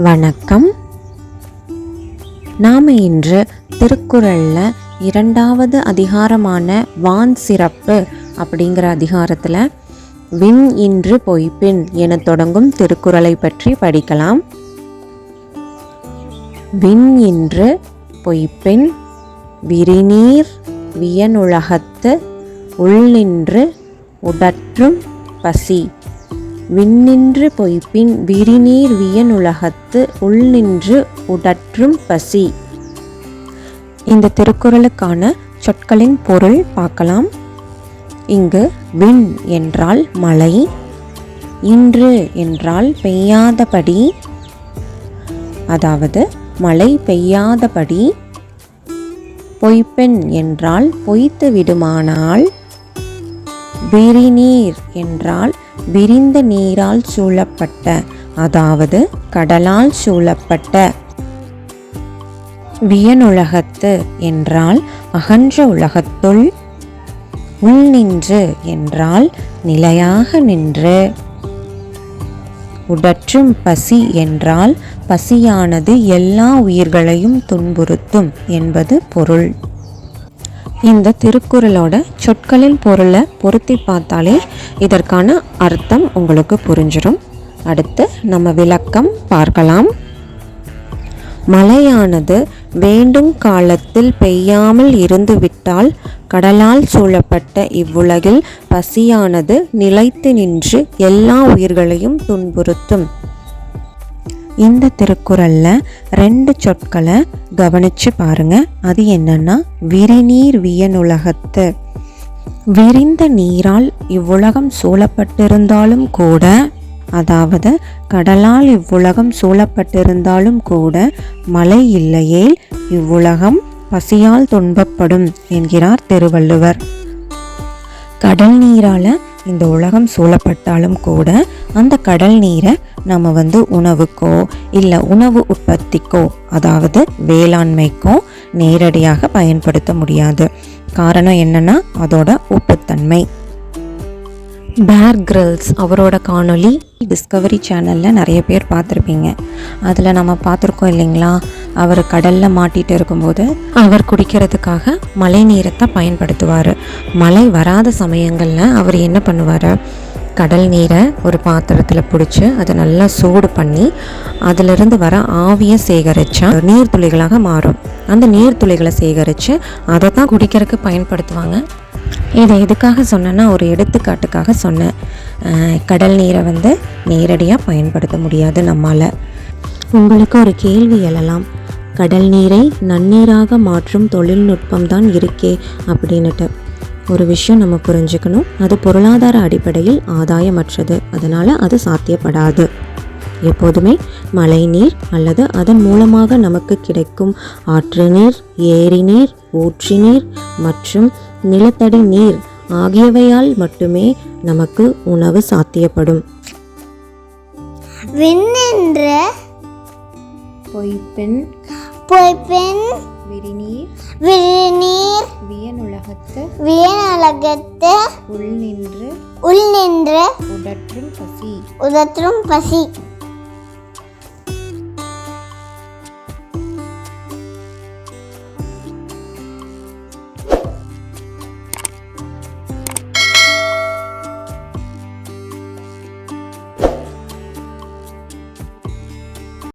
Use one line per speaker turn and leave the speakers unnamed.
வணக்கம். நாம் இன்று திருக்குறளில் 2வது அதிகாரமான வான் சிறப்பு அப்படிங்கிற அதிகாரத்தில் விண் இன்று பொய்ப்பின் என தொடங்கும் திருக்குறளை பற்றி படிக்கலாம். விண் இன்று பொய்ப்பின் விரிநீர் வியனுலகத்து உள்நின்று உடற்றும் பசி. விண்ணின்று பொய்ப்பின் விரிநீர் வியனுலகத்து உள்நின்று உடற்றும் பசி. இந்த திருக்குறளுக்கான சொற்களின் பொருள் பார்க்கலாம். இங்கு விண் என்றால் மழை, இன்று என்றால் பெய்யாதபடி, அதாவது மழை பெய்யாதபடி, பொய்ப்பெண் என்றால் பொய்த்து விடுமானால், விரிநீர் என்றால் விரிந்த நீரால் சூழப்பட்ட, அதாவது கடலால் சூழப்பட்ட, வியனுலகத்து என்றால் அகன்ற உலகத்துள், உள்நின்று என்றால் நிலையாக நின்று, உடற்றும் பசி என்றால் பசியானது எல்லா உயிர்களையும் துன்புறுத்தும் என்பது பொருள். இந்த திருக்குறளோட சொற்களின் பொருளை பொருத்தி பார்த்தாலே இதற்கான அர்த்தம் உங்களுக்கு புரிஞ்சிடும். அடுத்து நம்ம விளக்கம் பார்க்கலாம். மழையானது வேண்டும் காலத்தில் பெய்யாமல் இருந்துவிட்டால் கடலால் சூழப்பட்ட இவ்வுலகில் பசியானது நிலைத்து நின்று எல்லா உயிர்களையும் துன்புறுத்தும். இந்த திருக்குறளில் 2 சொற்களை கவனித்து பாருங்க. அது என்னன்னா, விரிநீர் வியனுலகத்து. விரிந்த நீரால் இவ்வுலகம் சூழப்பட்டிருந்தாலும் கூட, அதாவது கடலால் இவ்வுலகம் சூழப்பட்டிருந்தாலும் கூட மழை இல்லையேல் இவ்வுலகம் பசியால் துன்பப்படும் என்கிறார் திருவள்ளுவர். கடல் நீரால் இந்த உலகம் சூழப்பட்டாலும் கூட அந்த கடல் நீரை நம்ம உணவுக்கோ இல்லை உணவு உற்பத்திக்கோ, அதாவது வேளாண்மைக்கோ நேரடியாக பயன்படுத்த முடியாது. காரணம் என்னன்னா அதோட உப்புத்தன்மை. பேர் கிரில்ஸ் அவரோட காணொளி டிஸ்கவரி சேனலில் நிறைய பேர் பார்த்துருப்பீங்க. அதில் நம்ம பார்த்துருக்கோம் இல்லைங்களா, அவர் கடலில் மாட்டிகிட்டு இருக்கும்போது அவர் குடிக்கிறதுக்காக மழை நீரைத்தான் பயன்படுத்துவார். மழை வராத சமயங்களில் அவர் என்ன பண்ணுவார், கடல் நீரை ஒரு பாத்திரத்தில் பிடிச்சி அதை நல்லா சூடு பண்ணி அதிலிருந்து வர ஆவியை சேகரித்தா நீர்த்துளிகளாக மாறும். அந்த நீர்த்துளிகளை சேகரித்து அதை தான் குடிக்கிறதுக்கு பயன்படுத்துவாங்க. இதை எதுக்காக சொன்னேன்னா, ஒரு எடுத்துக்காட்டுக்காக சொன்னேன். கடல் நீரை நேரடியாக பயன்படுத்த முடியாது நம்மால். உங்களுக்கு ஒரு கேள்வி எழலாம், கடல் நீரை நன்னீராக மாற்றும் தொழில்நுட்பம் தான் இருக்கே அப்படின்னுட்டு. ஒரு விஷயம் நம்ம புரிஞ்சுக்கணும், அது பொருளாதார அடிப்படையில் ஆதாயமற்றது, அதனால் அது சாத்தியப்படாது. எப்போதுமே மழை நீர் அல்லது அதன் மூலமாக நமக்கு கிடைக்கும் ஆற்று நீர், ஏரி நீர், ஊற்று நீர் மற்றும் நிலத்தடி நீர் ஆகியவையால் மட்டுமே நமக்கு உணவு சாத்தியப்படும்.
விண்ணென்று
பொய்ப்பெண் விரிநீர்
வியனுலகத்து
உள்நின்று
உடற்றும்
பசி.